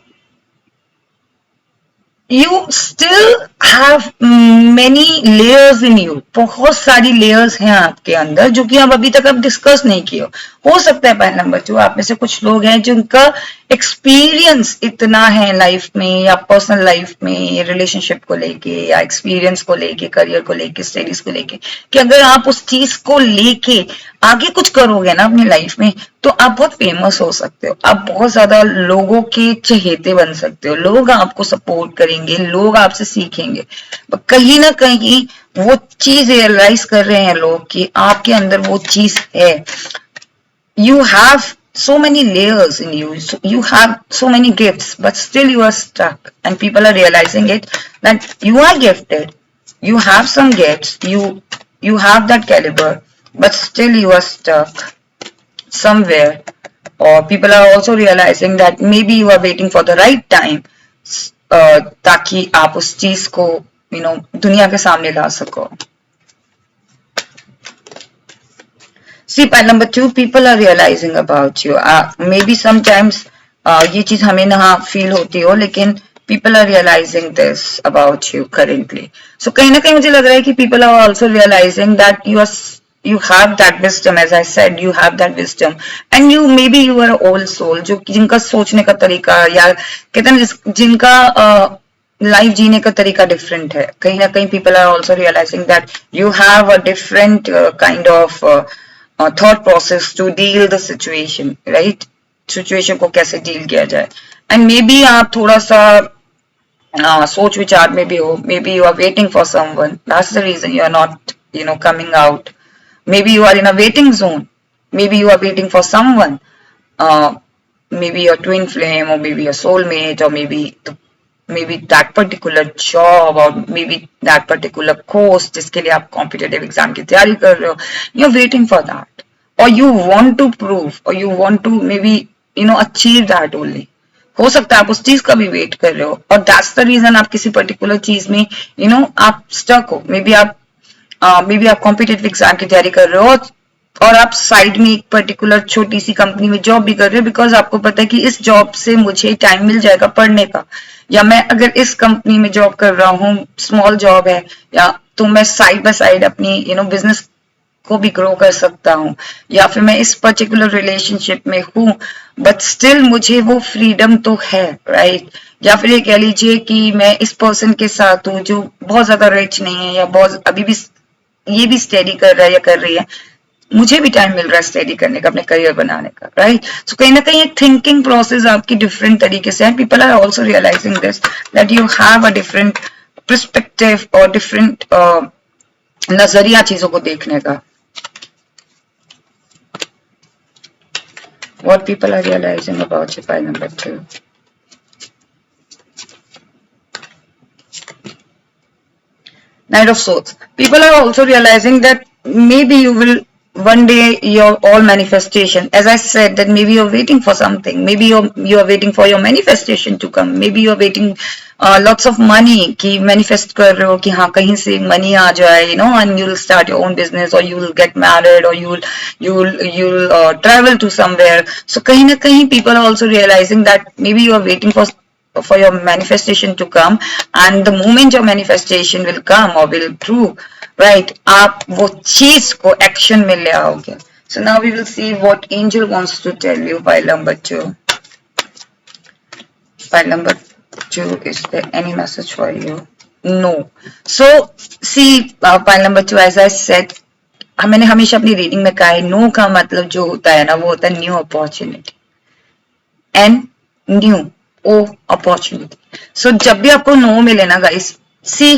still have many layers in you. बहुत सारी layers हैं आपके अंदर जो कि आप अभी तक आप डिस्कस नहीं किए हो सकता है पॉइंट नंबर 2 आप में से कुछ लोग हैं जिनका एक्सपीरियंस इतना है लाइफ में, या पर्सनल लाइफ में, रिलेशनशिप को लेके, या एक्सपीरियंस को लेके, करियर को लेके, स्टडीज को लेके, कि अगर आप उस चीज को लेके आगे कुछ करोगे ना अपनी लाइफ में, तो आप बहुत फेमस हो सकते हो, आप बहुत ज्यादा लोगों के चहेते बन सकते हो, लोग आपको सपोर्ट करेंगे, लोग आपसे सीखेंगे. कहीं ना कहीं वो चीज रियलाइज कर रहे हैं लोग कि आपके अंदर वो चीज है. You have so many layers in you, you have so many gifts, but still you are stuck, and people are realizing it, that you are gifted, you have some gifts, you have that caliber, but still you are stuck somewhere. Or people are also realizing that maybe you are waiting for the right time, ताकि आप उस चीज को दुनिया के सामने ला सको. See, point number 2, people are realizing about you. Maybe sometimes ये चीज हमें ना फील होती हो, लेकिन people are realizing this about you currently. So कहीं ना कहीं मुझे लग रहा है कि people are also realizing that you have that wisdom, as I said, you have that wisdom, and maybe you are an old soul जो जिनका सोचने का तरीका, या कहते हैं जिनका लाइफ जीने का तरीका डिफरेंट है. कहीं ना कहीं people are also realizing that you have a different kind of thought process to deal the situation, right? Situation को कैसे deal किया जाए. And maybe आप थोड़ा सा सोच विचार में भी हो. Maybe you are waiting for someone. That's the reason you are not, coming out. Maybe you are in a waiting zone. Maybe you are waiting for someone. Maybe your twin flame, or maybe your soulmate, or maybe that particular job, or maybe that particular course जिसके लिए आप competitive exam की तैयारी कर रहे हो. You're waiting for that, or you want to prove, or you want to maybe achieve that only. हो सकता है आप उस चीज का भी वेट कर रहे हो, और that's the reason आप किसी पर्टिकुलर चीज में आप स्टक हो. maybe आप कॉम्पिटिटिव एग्जाम की तैयारी कर रहे हो, और आप साइड में एक पर्टिकुलर छोटी सी कंपनी में जॉब भी कर रहे हो, बिकॉज आपको पता है कि इस जॉब से मुझे टाइम मिल जाएगा पढ़ने का, या मैं अगर इस कंपनी में जॉब कर रहा हूँ, स्मॉल जॉब है, या तो मैं साइड बाय साइड अपनी बिजनेस को भी ग्रो कर सकता हूँ, या फिर मैं इस पर्टिकुलर रिलेशनशिप में हूँ, बट स्टिल मुझे वो फ्रीडम तो है, राइट? या फिर ये कह लीजिए कि मैं इस पर्सन के साथ हूँ जो बहुत ज्यादा रिच नहीं है, या बहुत अभी भी ये भी स्टडी कर रहा है या कर रही है, मुझे भी टाइम मिल रहा है स्टडी करने का, अपने करियर बनाने का, राइट? सो कहीं ना कहीं एक थिंकिंग प्रोसेस आपकी डिफरेंट तरीके से है. People are also realising this, that you have a different perspective और डिफरेंट नजरिया चीजों को देखने का. What people are realizing about you, pile number 2. Knight of Swords. People are also realizing that maybe you will one day your all manifestation. As I said, that maybe you're waiting for something. Maybe you're waiting for your manifestation to come. Maybe you're waiting lots of money कि manifest कर रहे हो कि हाँ कहीं से money आ जाए, you know, and you'll start your own business, or you'll get married, or you'll travel to somewhere. So कहीं ना कहीं people are also realizing that maybe you're waiting for your manifestation to come, and the moment your manifestation will come or will prove, right, आप वो चीज को action में ले आओगे. So now we will see what angel wants to tell you. Pile number 2. Pile number 2, is there any message for you? No. So see, pile number 2, as I said, मैंने हमेशा अपनी रीडिंग में कहा है, no का मतलब जो होता है ना, वो होता है new opportunity. And new oh opportunity. So जब भी आपको नो मिले ना गाइस, सी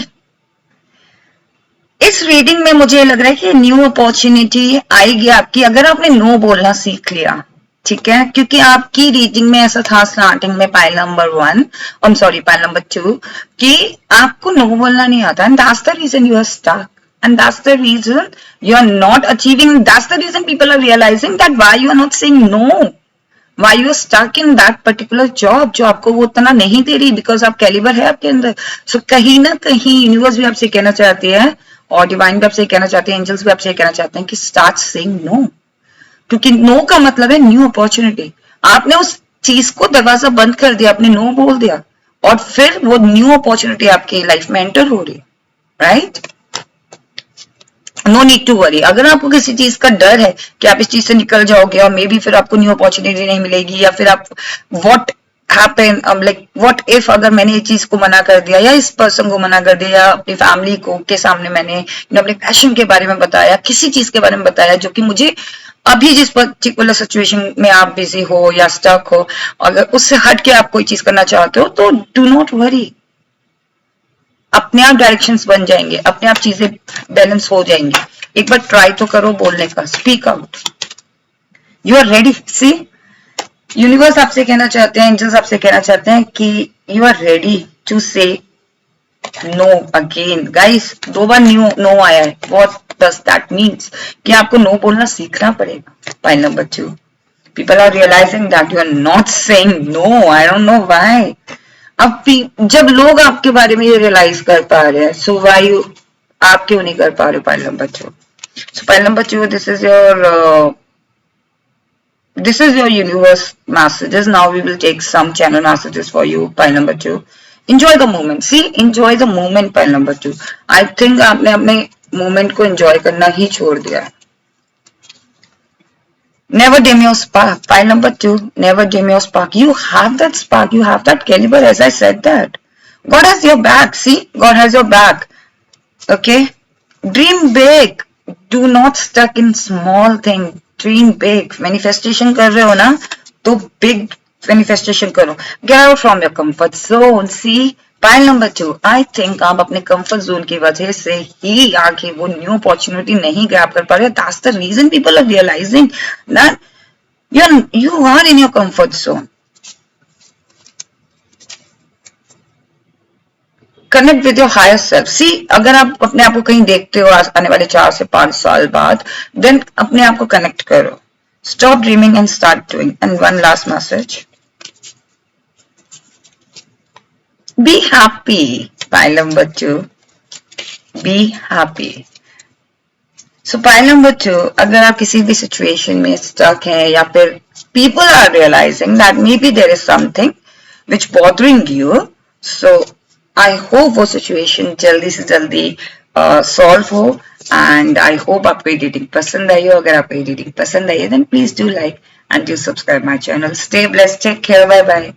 इस रीडिंग में मुझे लग रहा है कि न्यू अपॉर्चुनिटी आएगी आपकी अगर आपने नो बोलना सीख लिया. ठीक है, क्योंकि आपकी रीडिंग में ऐसा था स्टार्टिंग में पाइल नंबर 1, पाइल नंबर 2, कि आपको नो बोलना नहीं आता. And that's the reason you are stuck. And that's the reason you are not achieving. That's the reason people are realizing that why you are not saying no. Why you are stuck in that particular job जो आपको वो उतना नहीं दे रही, because आप calibre है आपके अंदर. So कहीं ना कहीं यूनिवर्स भी आपसे कहना चाहती है, और डिवाइन भी आपसे कहना चाहते हैं, एंजल्स भी आपसे कहना चाहते हैं कि स्टार्ट सेइंग नो. क्योंकि नो का मतलब है न्यू अपॉर्चुनिटी. आपने उस चीज को दरवाजा बंद कर दिया, आपने नो बोल दिया, और फिर वो न्यू अपॉर्चुनिटी आपकी लाइफ में एंटर हो रही है. Right, no need to worry. अगर आपको किसी चीज का डर है कि आप इस चीज से निकल जाओगे और मे बी फिर आपको न्यू अपॉर्चुनिटी नहीं मिलेगी, या फिर आप what happen, like what if अगर मैंने ये चीज को मना कर दिया, या इस पर्सन को मना कर दिया, या अपनी फैमिली को के सामने मैंने अपने पैशन के बारे में बताया, किसी चीज के बारे में बताया जो कि मुझे अभी जिस पर्टिकुलर सिचुएशन में आप बिजी हो या स्टक हो, अगर उससे हट के आप कोई चीज करना चाहते हो, तो डू नॉट वरी. अपने आप डायरेक्शंस बन जाएंगे, अपने आप चीजें बैलेंस हो जाएंगी. एक बार ट्राई तो करो बोलने का. Speak out. You are ready. See, universe आपसे कहना चाहते हैं, एंजल्स आपसे कहना चाहते हैं कि you are ready to say no again. Guys, 2 बार नो आया है. What does that means? कि आपको नो बोलना सीखना पड़ेगा. पाइल number 2, people are realising that you are not saying no. I don't know why. अब जब लोग आपके बारे में ये रियलाइज कर पा रहे हैं, सो व्हाई आप क्यों नहीं कर पा रहे हो? Pile number 2. So pile number 2, this is your universe messages. Now we will take some channel messages for you. Pile number 2. Enjoy the moment. See, enjoy the moment. Pile number 2. I think आपने अपने moment को enjoy करना ही छोड़ दिया है. Never dim your spark. Pile number 2. Never dim your spark. You have that spark. You have that caliber. As I said that, God has your back. See, God has your back. Okay. Dream big. Do not stuck in small thing. Dream big. Manifestation कर रहे हो ना, तो big manifestation करो. Get out from your comfort zone. See, pile number 2. I think आप अपने comfort zone की वजह से ही आगे वो new opportunity नहीं grab कर पा रहे. That's the reason people are realizing that you are in your comfort zone. Connect with your higher self. See, अगर आप अपने आप को कहीं देखते हो आने वाले 4 से 5 साल बाद, देन अपने आप को कनेक्ट करो. Stop dreaming and start doing. And one last message, be happy. Pile number 2, be happy. So pile number 2, अगर आप किसी भी सिचुएशन में स्टक हैं, या फिर people are realising that maybe there is something which bothering you, so I hope वो situation जल्दी से जल्दी सॉल्व हो. एंड आई होप आपको ये रीडिंग पसंद आई हो. अगर आपको ये रीडिंग पसंद आई है, then please do like and do subscribe my channel. Stay blessed, take care, bye bye.